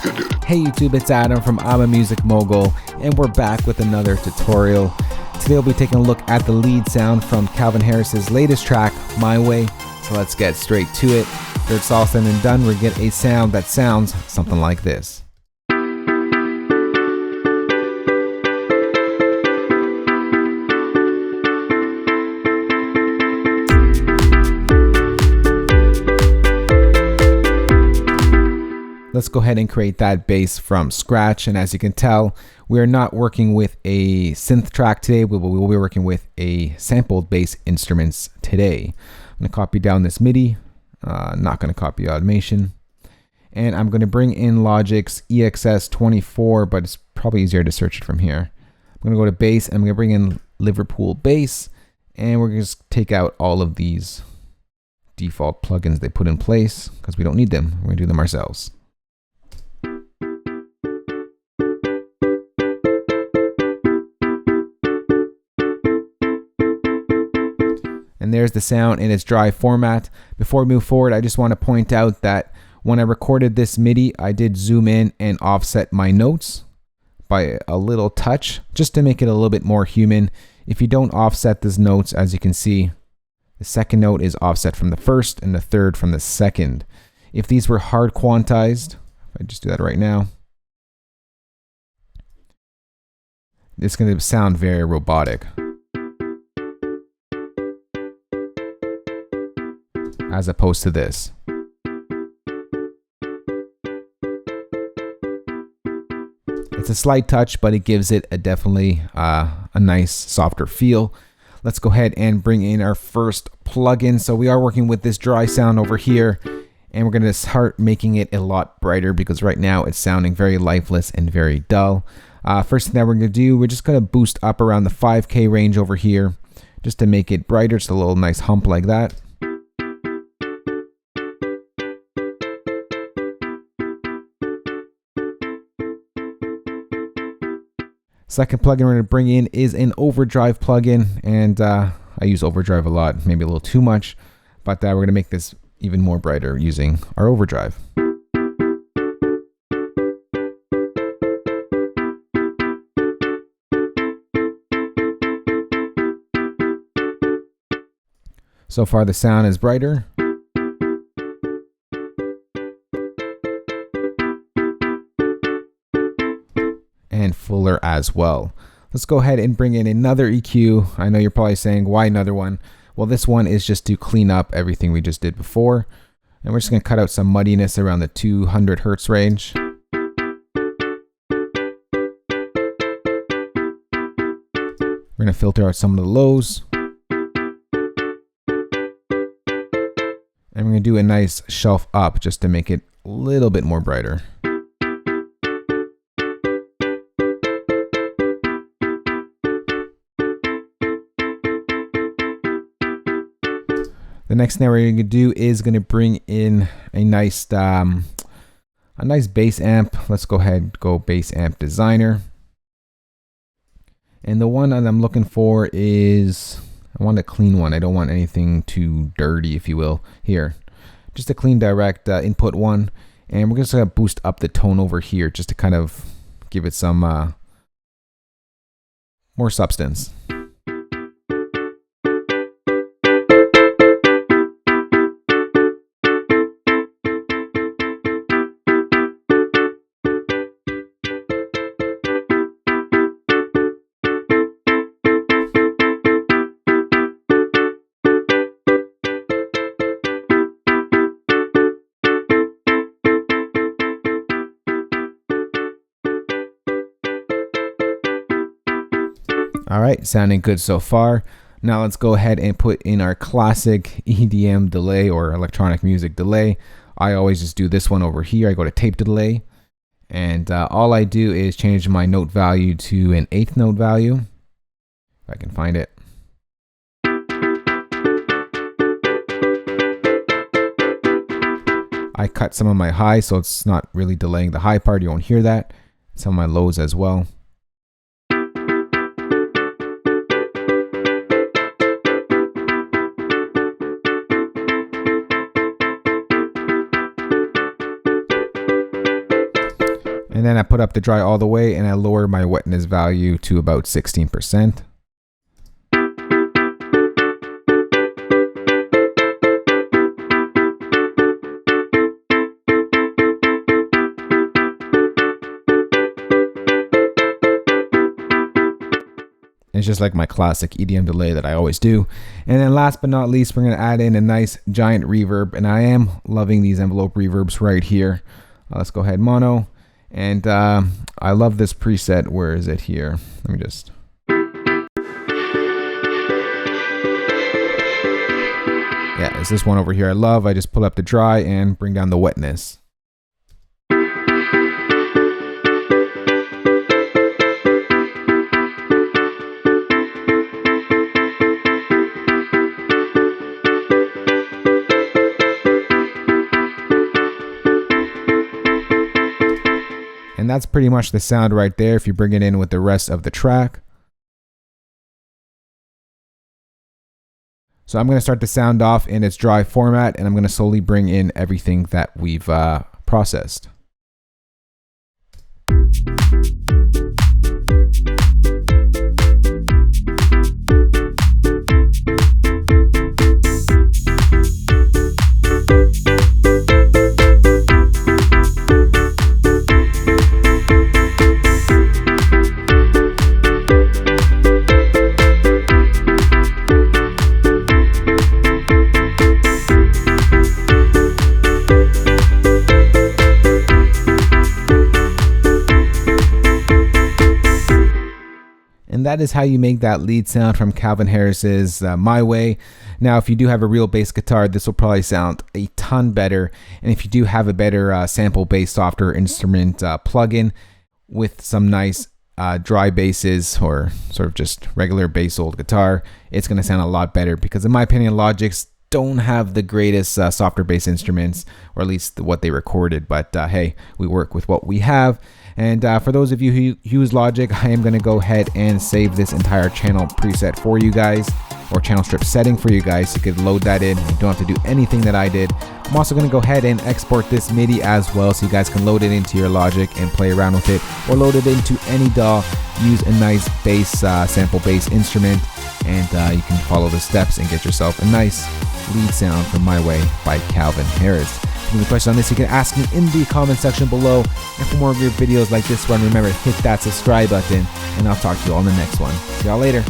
Hey YouTube, it's Adam from I'm a Music Mogul, and we're back with another tutorial. Today we'll be taking a look at the lead sound from Calvin Harris's latest track, My Way. So let's get straight to it. After it's all said and done, we get a sound that sounds something like this. Let's go ahead and create that bass from scratch. And as you can tell, we are not working with a synth track today. We will be working with a sampled bass instruments today. I'm going to copy down this MIDI. Not going to copy automation. And I'm going to bring in Logic's EXS24, but it's probably easier to search it from here. I'm going to go to bass, and I'm going to bring in Liverpool Bass. And we're going to just take out all of these default plugins they put in place because we don't need them. We're going to do them ourselves. And there's the sound in its dry format. Before we move forward, I just want to point out that when I recorded this MIDI, I did zoom in and offset my notes by a little touch, just to make it a little bit more human. If you don't offset these notes, as you can see, the second note is offset from the first and the third from the second. If these were hard quantized, if I just do that right now, it's going to sound very robotic. As opposed to this. It's a slight touch, but it gives it definitely a nice softer feel. Let's go ahead and bring in our first plugin. So we are working with this dry sound over here, and we're going to start making it a lot brighter because right now it's sounding very lifeless and very dull. First thing that we're going to do, we're just going to boost up around the 5K range over here just to make it brighter. Just a little nice hump like that. Second plugin we're going to bring in is an overdrive plugin, and I use overdrive a lot, maybe a little too much, but we're going to make this even more brighter using our overdrive. So far the sound is brighter. And fuller as well. Let's go ahead and bring in another EQ. I know you're probably saying, why another one? Well, this one is just to clean up everything we just did before. And we're just going to cut out some muddiness around the 200 Hertz range. We're going to filter out some of the lows. And we're going to do a nice shelf up just to make it a little bit more brighter. The next thing we're going to do is going to bring in a nice bass amp. Let's go ahead and go bass amp designer. And the one that I'm looking for is, I want a clean one. I don't want anything too dirty, if you will. Here, just a clean direct input one. And we're just going to boost up the tone over here just to kind of give it some more substance. All right, sounding good so far. Now let's go ahead and put in our classic EDM delay or electronic music delay. I always just do this one over here. I go to tape delay, and all I do is change my note value to an 8th note value, if I can find it. I cut some of my highs so it's not really delaying the high part. You won't hear that. Some of my lows as well. And then I put up the dry all the way and I lower my wetness value to about 16%. It's just like my classic EDM delay that I always do. And then last but not least, we're going to add in a nice giant reverb. And I am loving these envelope reverbs right here. Let's go ahead, mono. And I love this preset. Where is it here? Let me just... Yeah, it's this one over here I love. I just pull up the dry and bring down the wetness. And that's pretty much the sound right there if you bring it in with the rest of the track. So I'm going to start the sound off in its dry format, and I'm going to slowly bring in everything that we've processed. And that is how you make that lead sound from Calvin Harris's My Way. Now, if you do have a real bass guitar, this will probably sound a ton better. And if you do have a better sample bass software instrument plugin with some nice dry basses or sort of just regular bass old guitar, it's going to sound a lot better because in my opinion, Logic's don't have the greatest softer bass instruments, or at least what they recorded. But hey, we work with what we have. And for those of you who use Logic, I am going to go ahead and save this entire channel preset for you guys, or channel strip setting for you guys. You could load that in. You don't have to do anything that I did. I'm also going to go ahead and export this MIDI as well, so you guys can load it into your Logic and play around with it, or load it into any DAW. Use a nice bass sample bass instrument, and you can follow the steps and get yourself a nice lead sound from My Way by Calvin Harris. If you have any questions on this, you can ask me in the comment section below. And for more of your videos like this one, remember to hit that subscribe button, and I'll talk to you all in the next one. See y'all later.